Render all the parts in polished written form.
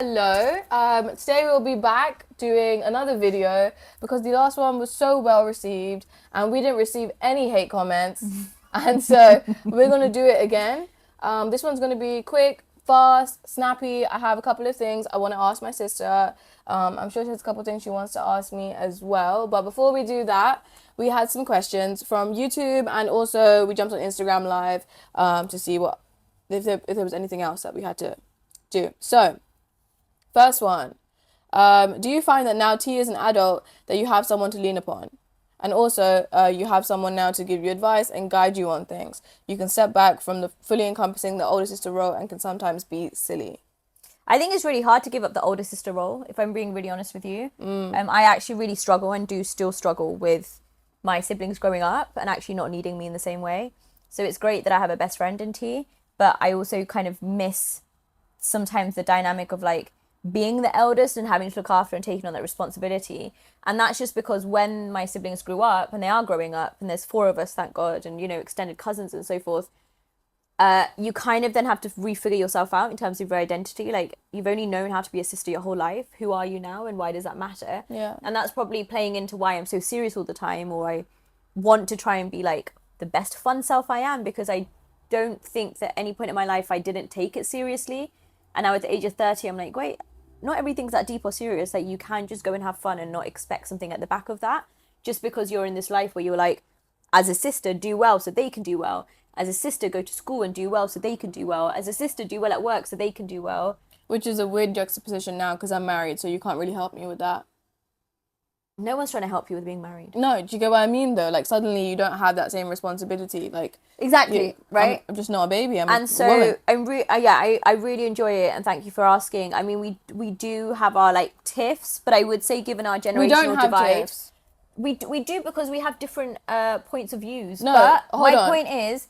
hello. Today we'll be back doing another video because the last one was so well received and we didn't receive any hate comments. And so we're going to do it again. This one's going to be quick, fast, snappy. I have a couple of things I want to ask my sister. I'm sure she has a couple of things she wants to ask me as well. But before we do that, we had some questions from YouTube and also we jumped on Instagram Live to see if there was anything else that we had to do. So, first one. Do you find that now T is an adult that you have someone to lean upon? And also, you have someone now to give you advice and guide you on things. You can step back from the fully encompassing the older sister role and can sometimes be silly. I think it's really hard to give up the older sister role, if I'm being really honest with you. I actually really struggle and do still struggle with my siblings growing up and actually not needing me in the same way. So it's great that I have a best friend in T, but I also kind of miss sometimes the dynamic of like being the eldest and having to look after and taking on that responsibility. And that's just because when my siblings grew up, and they are growing up, and there's 4 of us, thank God, and, you know, extended cousins and so forth, you kind of then have to refigure yourself out in terms of your identity. Like, you've only known how to be a sister your whole life. Who are you now and why does that matter? Yeah. And that's probably playing into why I'm so serious all the time, or I want to try and be like the best fun self I am, because I don't think that at any point in my life I didn't take it seriously. And now at the age of 30, I'm like, wait, not everything's that deep or serious. Like, you can just go and have fun and not expect something at the back of that. Just because you're in this life where you're like, as a sister, do well so they can do well. As a sister, go to school and do well so they can do well. As a sister, do well at work so they can do well. Which is a weird juxtaposition now because I'm married, so you can't really help me with that. No one's trying to help you with being married. No, do you get what I mean though? Like, suddenly you don't have that same responsibility. Like, exactly, right? I'm just not a baby. I'm and a so woman. I really enjoy it, and thank you for asking. I mean, we do have our like tiffs, but I would say given our generational We don't have divide, tiffs. we do because we have different points of views. No, but hold my on. point is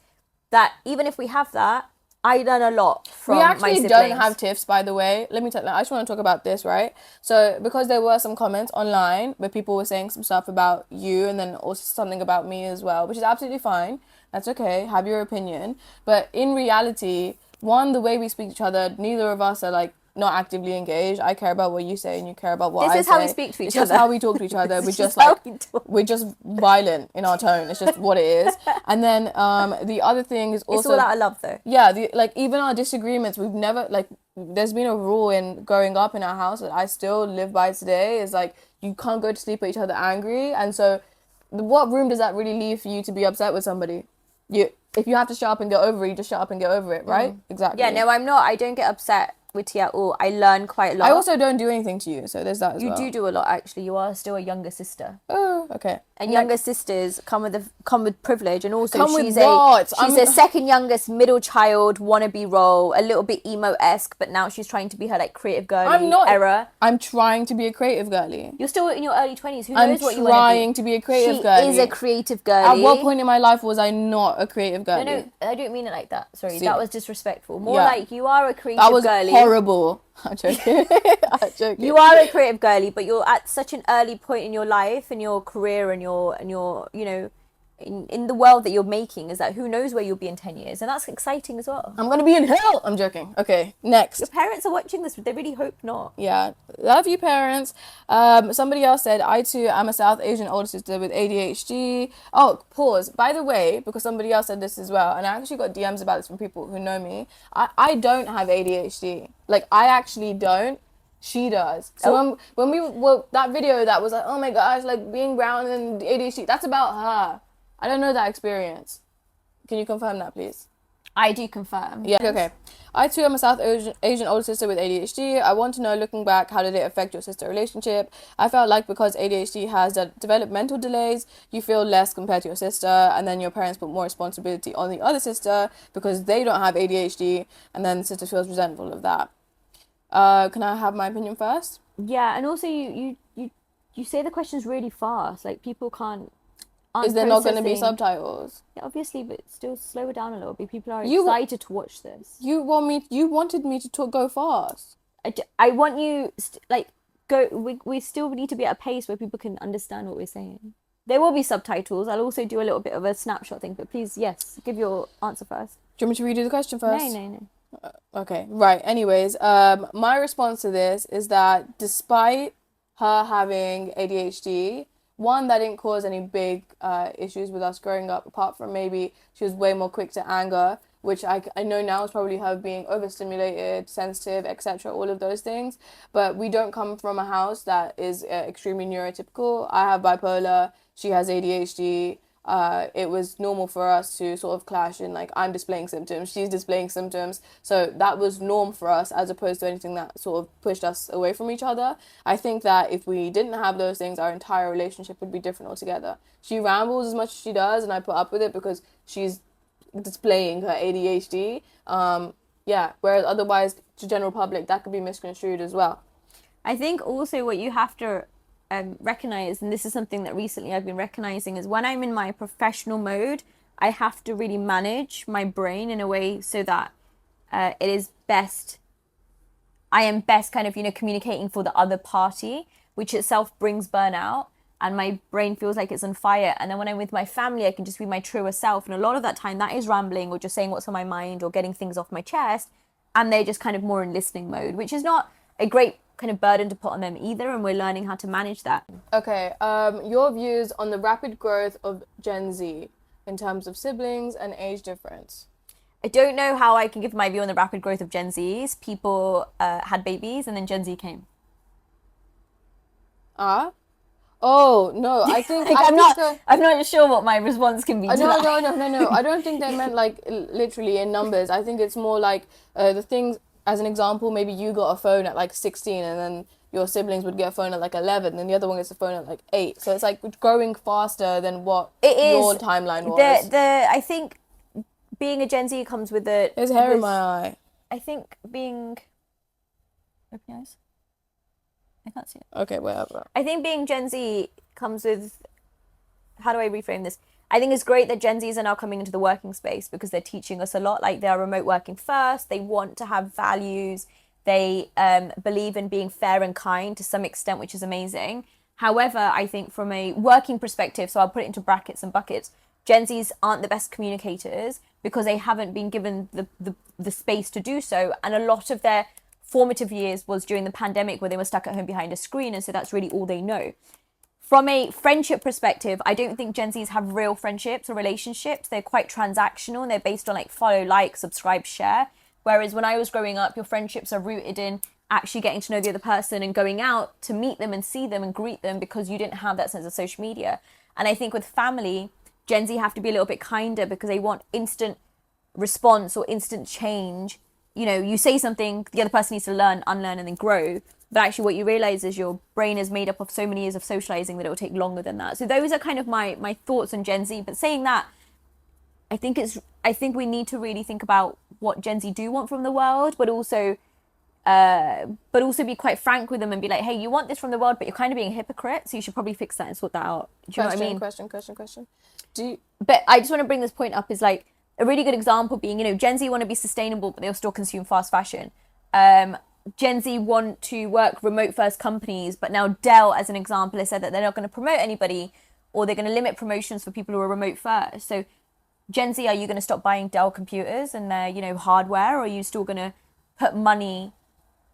that even if we have that, I learn a lot from We my actually siblings. don't have tiffs, by the way. Let me tell you, I just want to talk about this, right? So, because there were some comments online where people were saying some stuff about you and then also something about me as well, which is absolutely fine. That's okay. Have your opinion. But in reality, one, the way we speak to each other, neither of us are like not actively engaged. I care about what you say and you care about what I say. This is how we speak to each other. It's just how we talk to each other. We're just violent in our tone. It's just what it is. And then the other thing is also... It's all out of love though. Yeah, like even our disagreements, we've never, like, there's been a rule in growing up in our house that I still live by today, is like, you can't go to sleep at each other angry. And so what room does that really leave for you to be upset with somebody? If you have to shut up and get over it, you just shut up and get over it, right? Exactly. Yeah, no, I'm not. I don't get upset with T at all. I learn quite a lot. I also don't do anything to you, so there's that as well. You do a lot, actually. You are still a younger sister. Oh, okay. And younger sisters come with privilege, and also she's a a second youngest middle child wannabe role, a little bit emo-esque, but now she's trying to be her like creative girly era. I'm trying to be a creative girly. You're still in your early 20s. Who knows what you want to be? I'm trying to be a creative girly. She is a creative girly. At what point in my life was I not a creative girly? No, I don't mean it like that. Sorry, See, that was disrespectful. More like you are a creative girly. That was horrible. I'm joking. I'm joking. You are a creative girly, but you're at such an early point in your life and your career and your you know, in the world that you're making, is that who knows where you'll be in 10 years, and that's exciting as well. I'm gonna be in hell. I'm joking. Okay, next. Your parents are watching this, they really hope not. Yeah, love you, parents. Somebody else said, I too am a South Asian older sister with ADHD. Oh, pause. By the way, because somebody else said this as well, and I actually got DMs about this from people who know me. I don't have ADHD. Like, I actually don't. She does. So when that video that was like, oh my gosh, like being brown and ADHD, that's about her. I don't know that experience. Can you confirm that, please? I do confirm. Yeah, okay. I too am a South Asian older sister with ADHD. I want to know, looking back, how did it affect your sister relationship? I felt like because ADHD has developmental delays, you feel less compared to your sister, and then your parents put more responsibility on the other sister because they don't have ADHD, and then the sister feels resentful of that. Can I have my opinion first? Yeah, and also you say the questions really fast. Like, people can't. Is there not going to be subtitles? Yeah, obviously, but still slow it down a little bit. People are excited to watch this. You wanted me to go fast. I want you go. We still need to be at a pace where people can understand what we're saying. There will be subtitles. I'll also do a little bit of a snapshot thing, but please, yes, give your answer first. Do you want me to redo the question first? No. Okay, right. Anyways, my response to this is that despite her having ADHD, one, that didn't cause any big issues with us growing up, apart from maybe she was way more quick to anger, which I know now is probably her being overstimulated, sensitive, etc., all of those things. But we don't come from a house that is extremely neurotypical. I have bipolar, she has ADHD. It was normal for us to sort of clash in like I'm displaying symptoms, she's displaying symptoms. So that was norm for us as opposed to anything that sort of pushed us away from each other. I think that if we didn't have those things, our entire relationship would be different altogether. She rambles as much as she does, and I put up with it because she's displaying her ADHD. Yeah, whereas otherwise, to general public, that could be misconstrued as well. I think also what you have to recognize, and this is something that recently I've been recognizing, is when I'm in my professional mode, I have to really manage my brain in a way so that it is best, I am best kind of, communicating for the other party, which itself brings burnout. And my brain feels like it's on fire. And then when I'm with my family, I can just be my truer self. And a lot of that time, that is rambling or just saying what's on my mind or getting things off my chest. And they're just kind of more in listening mode, which is not a great kind of burden to put on them either. And we're learning how to manage that. Okay, your views on the rapid growth of Gen Z in terms of siblings and age difference. I don't know how I can give my view on the rapid growth of Gen Zs. People had babies and then Gen Z came. Oh no, I think Like, I'm not sure what my response can be to no, that. no. I don't think they meant like literally in numbers. I think it's more like the things. As an example, maybe you got a phone at like 16, and then your siblings would get a phone at like 11, and the other one gets a phone at like 8. So it's like growing faster than what your timeline was. I think being a Gen Z comes with the. There's hair in my eye. I think being. Open your eyes. I can't see it. Okay, whatever. I think being Gen Z comes with. How do I reframe this? I think it's great that Gen Zs are now coming into the working space because they're teaching us a lot. Like, they are remote working first. They want to have values. They believe in being fair and kind to some extent, which is amazing. However, I think from a working perspective, so I'll put it into brackets and buckets, Gen Zs aren't the best communicators because they haven't been given the space to do so. And a lot of their formative years was during the pandemic where they were stuck at home behind a screen. And so that's really all they know. From a friendship perspective, I don't think Gen Zs have real friendships or relationships. They're quite transactional and they're based on like follow, like, subscribe, share. Whereas when I was growing up, your friendships are rooted in actually getting to know the other person and going out to meet them and see them and greet them because you didn't have that sense of social media. And I think with family, Gen Z have to be a little bit kinder because they want instant response or instant change. You know, you say something, the other person needs to learn, unlearn, and then grow. But actually what you realize is your brain is made up of so many years of socializing that it will take longer than that. So those are kind of my thoughts on Gen Z. But saying that, I think we need to really think about what Gen Z do want from the world, but also be quite frank with them and be like, hey, you want this from the world, but you're kind of being a hypocrite, so you should probably fix that and sort that out. Do you know what I mean? Question. But I just want to bring this point up is like a really good example being, Gen Z want to be sustainable, but they'll still consume fast fashion. Gen Z want to work remote first companies, but now Dell, as an example, has said that they're not going to promote anybody or they're going to limit promotions for people who are remote first. So Gen Z, are you going to stop buying Dell computers and their, hardware, or are you still going to put money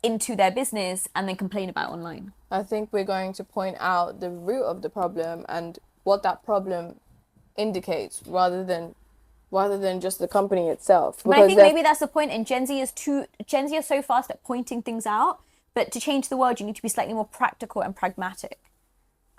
into their business and then complain about online? I think we're going to point out the root of the problem and what that problem indicates rather than just the company itself. But I think maybe that's the point. And Gen Z are so fast at pointing things out, but to change the world, you need to be slightly more practical and pragmatic.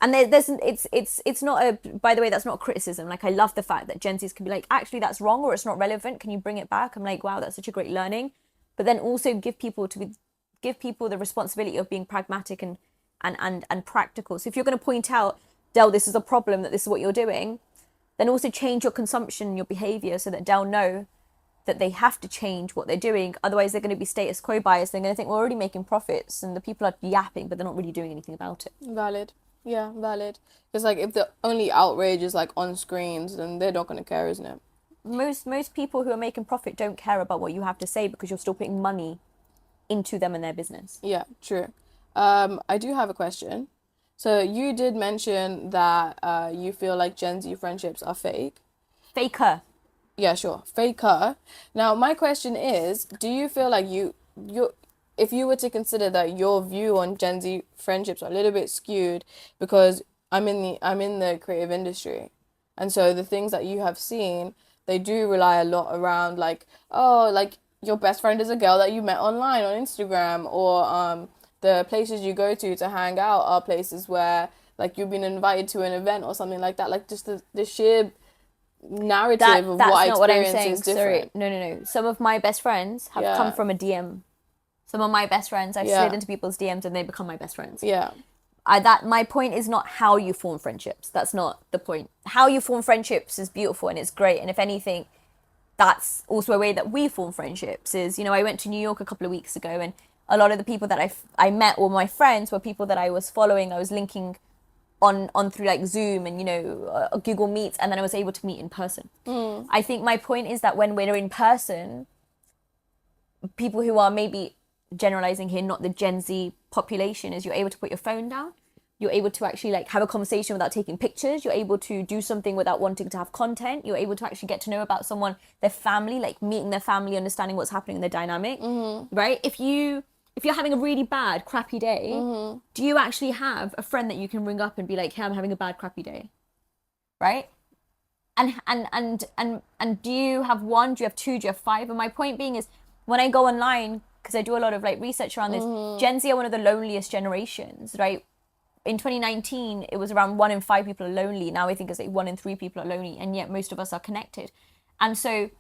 And it's not a, by the way, that's not a criticism. Like, I love the fact that Gen Zs can be like, actually, that's wrong, or it's not relevant. Can you bring it back? I'm like, wow, that's such a great learning. But then also give people the responsibility of being pragmatic and practical. So if you're going to point out, Dell, this is a problem, that this is what you're doing, then also change your consumption and your behavior so that Dell know that they have to change what they're doing. Otherwise, they're going to be status quo biased. They're going to think we're already making profits and the people are yapping, but they're not really doing anything about it. Valid. Yeah, valid. Because like if the only outrage is like on screens, then they're not going to care, isn't it? Most people who are making profit don't care about what you have to say because you're still putting money into them and their business. Yeah, true. I do have a question. So you did mention that you feel like Gen Z friendships are fake. Faker. Yeah, sure. Faker. Now, my question is, do you feel like if you were to consider that your view on Gen Z friendships are a little bit skewed because I'm in the creative industry, and so the things that you have seen, they do rely a lot around like, oh, like your best friend is a girl that you met online on Instagram, or the places you go to hang out are places where like you've been invited to an event or something like that. Like just the sheer narrative of what That's I not what I'm experience saying. is different. Sorry, no. Some of my best friends have come Yeah. from a DM. Some of my best friends, I've Yeah. slid into people's DMs and they become my best friends. Yeah. My point is not how you form friendships. That's not the point. How you form friendships is beautiful and it's great. And if anything, that's also a way that we form friendships. Is, you know, I went to New York a couple of weeks ago, and a lot of the people that I met, or my friends, were people that I was following. I was linking on through like Zoom and, you know, Google Meets, and then I was able to meet in person. I think my point is that when we're in person, people who are, maybe generalizing here, not the Gen Z population, is you're able to put your phone down. You're able to actually like have a conversation without taking pictures. You're able to do something without wanting to have content. You're able to actually get to know about someone, their family, like meeting their family, understanding what's happening in their dynamic, right? If you're having a really bad, crappy day, do you actually have a friend that you can ring up and be like, hey, I'm having a bad, crappy day, right? And do you have one? Do you have two? Do you have five? And my point being is, when I go online, because I do a lot of like research around this, Gen Z are one of the loneliest generations, right? In 2019, it was around 1 in 5 people are lonely. Now I think it's like 1 in 3 people are lonely, and yet most of us are connected. And so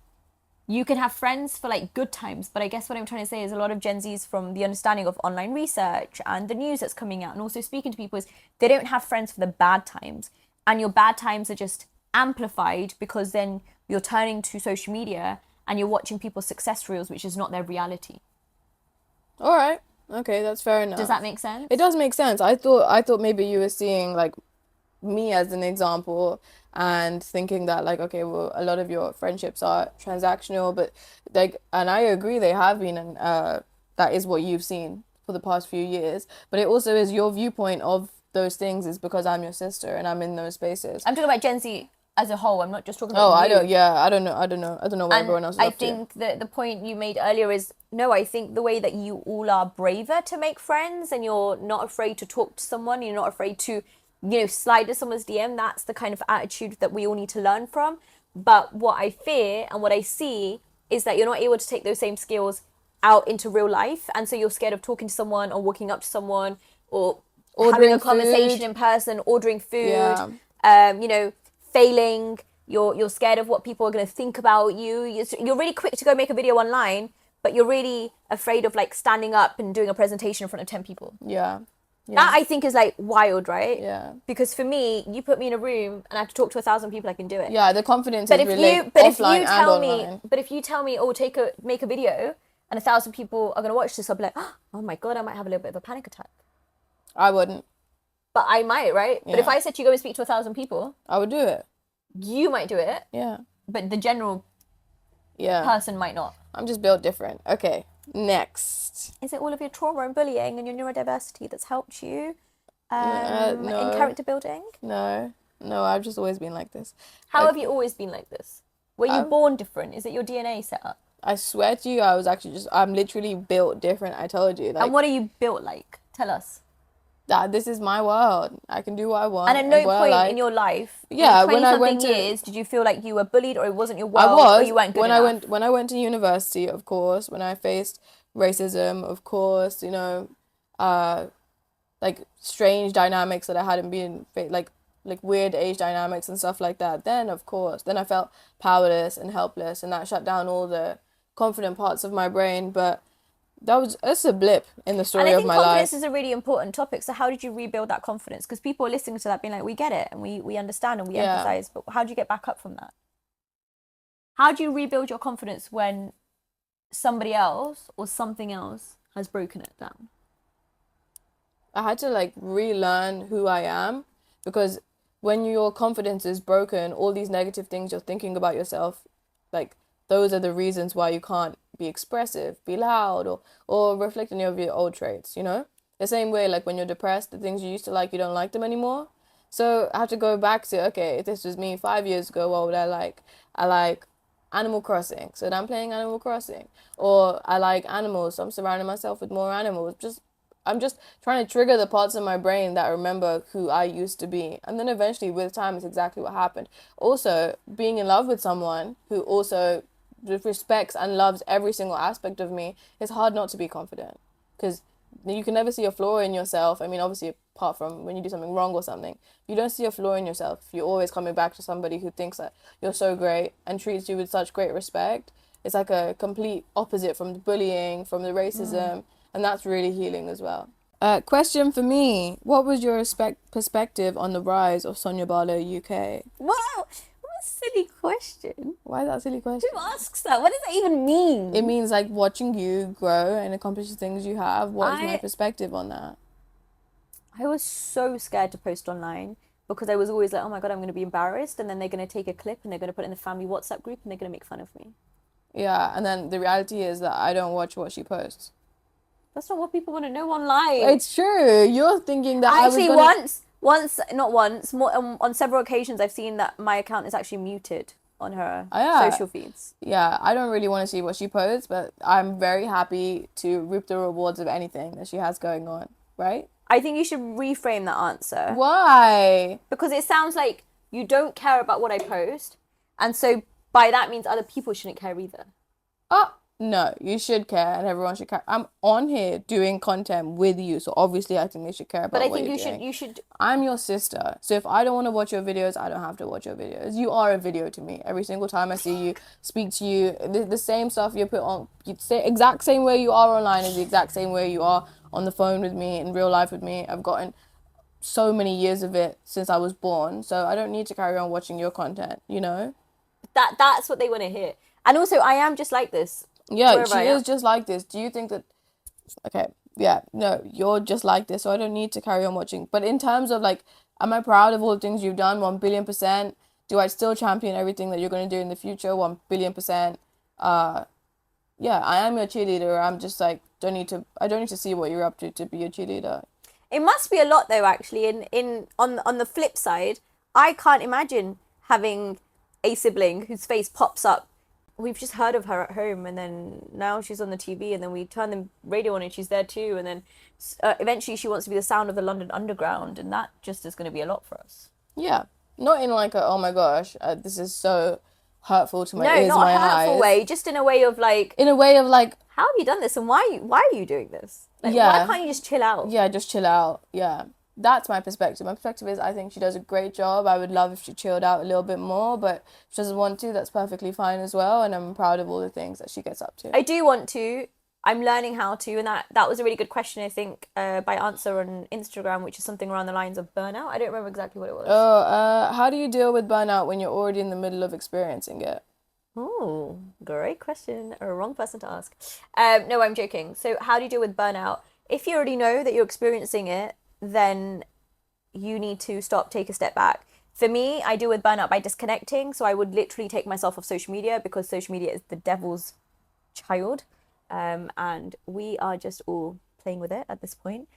you can have friends for like good times, but I guess what I'm trying to say is a lot of Gen Zs, from the understanding of online research and the news that's coming out and also speaking to people, is they don't have friends for the bad times. And your bad times are just amplified because then you're turning to social media and you're watching people's success reels, which is not their reality. All right. Okay, that's fair enough. Does that make sense? It does make sense. I thought maybe you were seeing like me as an example and thinking that like, okay, well, a lot of your friendships are transactional, but like, and I agree they have been, and that is what you've seen for the past few years. But it also is your viewpoint of those things is because I'm your sister and I'm in those spaces. I'm talking about Gen Z as a whole. I'm not just talking about you. I don't know what everyone else is I up to. think that the point you made earlier is, no, I think the way that you all are braver to make friends and you're not afraid to talk to someone, you're not afraid to, you know, slide to someone's DM, that's the kind of attitude that we all need to learn from. But what I fear and what I see is that you're not able to take those same skills out into real life. And so you're scared of talking to someone or walking up to someone or having a conversation in person, ordering food, you know, failing. You're scared of what people are going to think about you. You're really quick to go make a video online, but you're really afraid of like standing up and doing a presentation in front of 10 people. Yeah. That I think is like wild, right? Yeah. Because for me, you put me in a room and I have to talk to 1,000 people, I can do it. Yeah, the confidence But is if really you, but if offline you and tell online. me, but if you tell me, oh, make a video, and 1,000 people are gonna watch this, I'll be like, oh my god, I might have a little bit of a panic attack. I wouldn't. But I might, right? But if I said to you, go and speak to 1,000 people, I would do it. you might do it. Yeah. But the general Yeah. person might not. I'm just built different. Okay. Next. Is it all of your trauma and bullying and your neurodiversity that's helped you No. in character building? No, I've just always been like this. How have you always been like this? Were you born different? Is it your DNA set up? I swear to you, I'm literally built different. I told you. Like, And what are you built like? Tell us. that this is my world. I can do what I want. And at no what I point like. in your life, Yeah, in when I 20-something went to years, did you feel like you were bullied or it wasn't your I world was or you weren't good enough? when I went to university, of course, when I faced racism, of course, you know, like strange dynamics that I hadn't been like weird age dynamics and stuff like that. Then of course, then I felt powerless and helpless, and that shut down all the confident parts of my brain. But that's a blip in the story of my life. And I think confidence is a really important topic. So how did you rebuild that confidence? Because people are listening to that being like, we get it and we understand and we empathize, but how do you get back up from that? How do you rebuild your confidence when somebody else or something else has broken it down? I had to like relearn who I am, because when your confidence is broken, all these negative things you're thinking about yourself, like those are the reasons why you can't be expressive, be loud, or reflect any of your old traits, you know? The same way, like when you're depressed, the things you used to like, you don't like them anymore. So I have to go back to, okay, if this was me 5 years ago, what would I like? I like Animal Crossing, so then I'm playing Animal Crossing. Or I like animals, so I'm surrounding myself with more animals. I'm just trying to trigger the parts of my brain that remember who I used to be. And then eventually with time, it's exactly what happened. Also, being in love with someone who also respects and loves every single aspect of me, it's hard not to be confident. Because you can never see a flaw in yourself. I mean, obviously, apart from when you do something wrong or something, you don't see a flaw in yourself. You're always coming back to somebody who thinks that you're so great and treats you with such great respect. It's like a complete opposite from the bullying, from the racism, and that's really healing as well. Question for me: what was your perspective on the rise of Sonia Barlow UK? Wow, what a silly question. Why is that a silly question? Who asks that? What does that even mean? It means like watching you grow and accomplish the things you have. What is my perspective on that? I was so scared to post online because I was always like, oh my God, I'm going to be embarrassed. And then they're going to take a clip and they're going to put it in the family WhatsApp group and they're going to make fun of me. Yeah, and then the reality is that I don't watch what she posts. That's not what people want to know online. It's true. You're thinking that actually, not once, more on several occasions, I've seen that my account is actually muted on her social feeds. Yeah, I don't really want to see what she posts, but I'm very happy to reap the rewards of anything that she has going on, right? I think you should reframe that answer. Why? Because it sounds like you don't care about what I post, and so by that means other people shouldn't care either. Oh, no, you should care and everyone should care. I'm on here doing content with you, so obviously I think they should care about what you're doing. But I think you should... I'm your sister, so if I don't want to watch your videos, I don't have to watch your videos. You are a video to me. Every single time I see you, speak to you, the same stuff you put on, you say exact same way you are online is the exact same way you are on the phone with me, in real life with me. I've gotten so many years of it since I was born, so I don't need to carry on watching your content, you know? That's what they want to hear. And also, I am just like this. Yeah, she is just like this. Do you think that... Okay, yeah, no, you're just like this, so I don't need to carry on watching. But in terms of, like, am I proud of all the things you've done? 1,000,000,000%. Do I still champion everything that you're going to do in the future? 1,000,000,000%. Yeah, I am your cheerleader. I'm just, like, I don't need to see what you're up to be a cheerleader. It must be a lot, though, actually. On the flip side, I can't imagine having a sibling whose face pops up. We've just heard of her at home, and then now she's on the TV, and then we turn the radio on and she's there too, and then eventually she wants to be the sound of the London Underground, and that just is going to be a lot for us. Yeah, not in like a, oh my gosh, this is so hurtful to my ears, my eyes. No, not a hurtful way, just in a way of like... how have you done this, and why are you doing this? Like, why can't you just chill out? Yeah, just chill out, yeah. That's my perspective. My perspective is I think she does a great job. I would love if she chilled out a little bit more, but if she doesn't want to, that's perfectly fine as well, and I'm proud of all the things that she gets up to. I do want to. I'm learning how to, and that was a really good question, I think, by Answer on Instagram, which is something around the lines of burnout. I don't remember exactly what it was. How do you deal with burnout when you're already in the middle of experiencing it? Oh, great question. A wrong person to ask. No, I'm joking. So how do you deal with burnout? If you already know that you're experiencing it, then you need to stop, take a step back. For me, I deal with burnout by disconnecting. So I would literally take myself off social media, because social media is the devil's child. And we are just all playing with it at this point.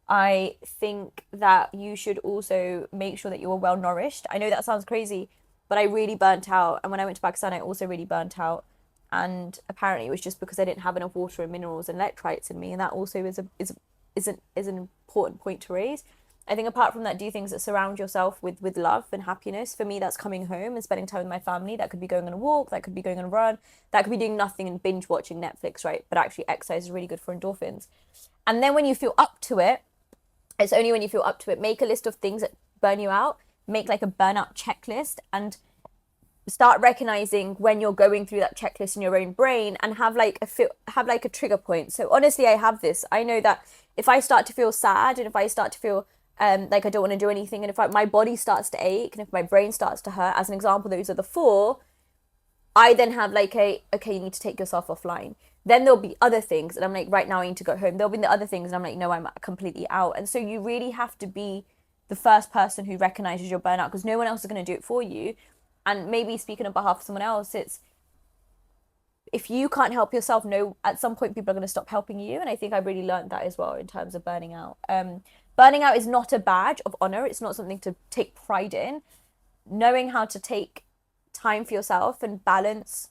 I think that you should also make sure that you're well nourished. I know that sounds crazy, but I really burnt out. And when I went to Pakistan, I also really burnt out. And apparently it was just because I didn't have enough water and minerals and electrolytes in me. And that also is an important point to raise. I think apart from that, do things that surround yourself with love and happiness. For me, that's coming home and spending time with my family. That could be going on a walk, that could be going on a run, that could be doing nothing and binge watching Netflix, right? But actually exercise is really good for endorphins. And then when you feel up to it, it's only when you feel up to it, make a list of things that burn you out, make like a burnout checklist, and start recognizing when you're going through that checklist in your own brain, and have like a trigger point. So honestly, I have this. I know that if I start to feel sad, and if I start to feel like I don't want to do anything, and if my body starts to ache, and if my brain starts to hurt, as an example, those are the 4, I then have like okay, you need to take yourself offline. Then there'll be other things, and I'm like, right now I need to go home. There'll be the other things, and I'm like, no, I'm completely out. And so you really have to be the first person who recognizes your burnout, because no one else is going to do it for you. And maybe speaking on behalf of someone else, it's, if you can't help yourself, no, at some point people are going to stop helping you. And I think I really learned that as well in terms of burning out. Burning out is not a badge of honor. It's not something to take pride in. Knowing how to take time for yourself and balance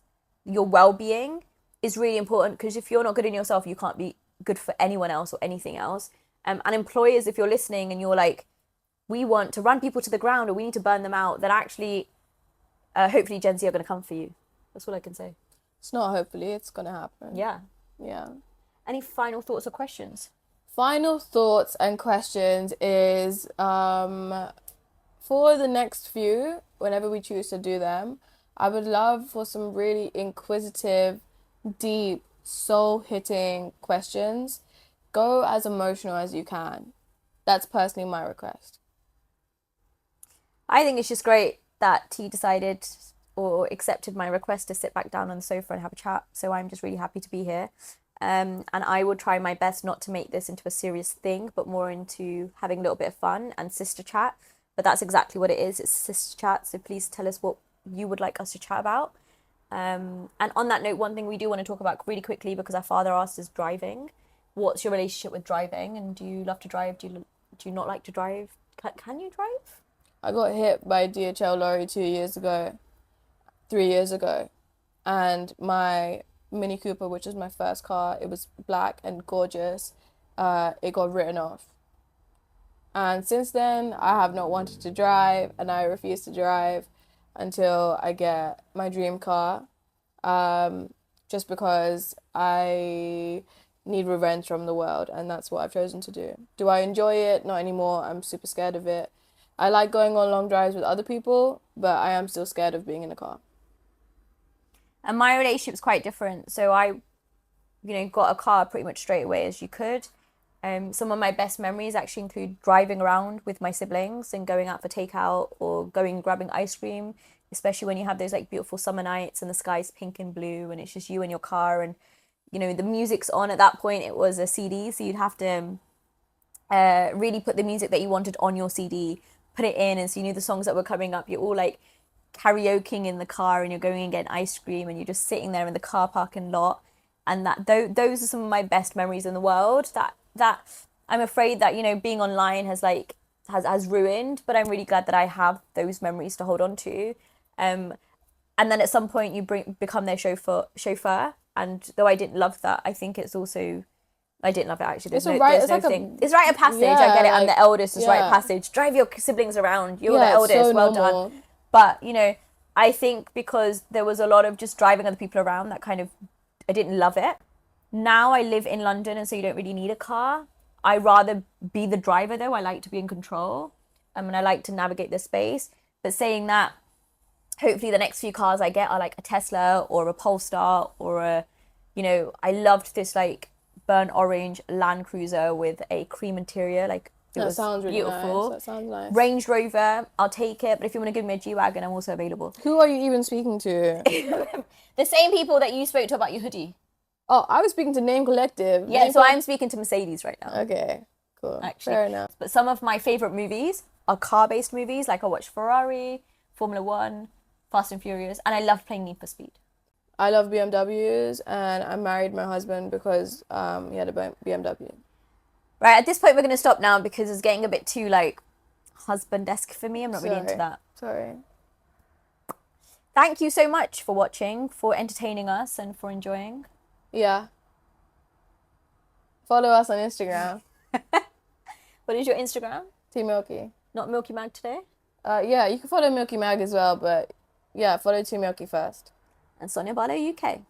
your well-being is really important, because if you're not good in yourself, you can't be good for anyone else or anything else. And employers, if you're listening and you're like, we want to run people to the ground or we need to burn them out, then actually, hopefully Gen Z are going to come for you. That's all I can say. It's not hopefully, it's going to happen. Yeah. Yeah. Any final thoughts or questions? Final thoughts and questions is, for the next few, whenever we choose to do them, I would love for some really inquisitive, deep, soul-hitting questions. Go as emotional as you can. That's personally my request. I think it's just great that he decided or accepted my request to sit back down on the sofa and have a chat. So I'm just really happy to be here. And I will try my best not to make this into a serious thing, but more into having a little bit of fun and sister chat. But that's exactly what it is. It's sister chat. So please tell us what you would like us to chat about. And on that note, one thing we do want to talk about really quickly, because our father asked, is driving. What's your relationship with driving? And do you love to drive? Do you not like to drive? Can you drive? I got hit by a DHL lorry 3 years ago. And my Mini Cooper, which is my first car, it was black and gorgeous. It got written off. And since then, I have not wanted to drive, and I refuse to drive until I get my dream car. Just because I need revenge from the world, and that's what I've chosen to do. Do I enjoy it? Not anymore. I'm super scared of it. I like going on long drives with other people, but I am still scared of being in a car. And my relationship's quite different. So I, got a car pretty much straight away as you could. Some of my best memories actually include driving around with my siblings and going out for takeout or going grabbing ice cream, especially when you have those like beautiful summer nights and the sky's pink and blue and it's just you and your car, and the music's on. At that point it was a CD, so you'd have to really put the music that you wanted on your CD, put it in, and so you knew the songs that were coming up. You're all like karaokeing in the car, and you're going and getting ice cream, and you're just sitting there in the car parking lot. And those are some of my best memories in the world that I'm afraid that being online has ruined, but I'm really glad that I have those memories to hold on to. And then at some point you become their chauffeur, and though I didn't love that, I think it's also, I didn't love it actually. It's rite of passage. Yeah, I get it. I'm the eldest. It's rite of passage. Drive your siblings around. You're the eldest. So well normal. Done. But I think because there was a lot of just driving other people around, that kind of, I didn't love it. Now I live in London, and so you don't really need a car. I rather be the driver though. I like to be in control. And I like to navigate the space. But saying that, hopefully the next few cars I get are like a Tesla or a Polestar or I loved this like burnt orange Land Cruiser with a cream interior. Like it sounds really beautiful. Nice. That sounds nice. Range Rover, I'll take it. But if you want to give me a G-Wagon, I'm also available. Who are you even speaking to? The same people that you spoke to about your hoodie. Oh, I was speaking to Name Collective. Yeah, so I'm speaking to Mercedes right now. Okay, cool. Actually, fair enough. But some of my favourite movies are car-based movies. Like I watch Ferrari, Formula 1, Fast and Furious, and I love playing Need for Speed. I love BMWs, and I married my husband because he had a BMW. Right, at this point we're going to stop now because it's getting a bit too like husband-esque for me. I'm not really into that. Sorry. Thank you so much for watching, for entertaining us, and for enjoying. Yeah. Follow us on Instagram. What is your Instagram? TMILKY. Not Milky Mag today? Yeah, you can follow Milky Mag as well, but yeah, follow TMILKY first. And Sonia Barlow UK.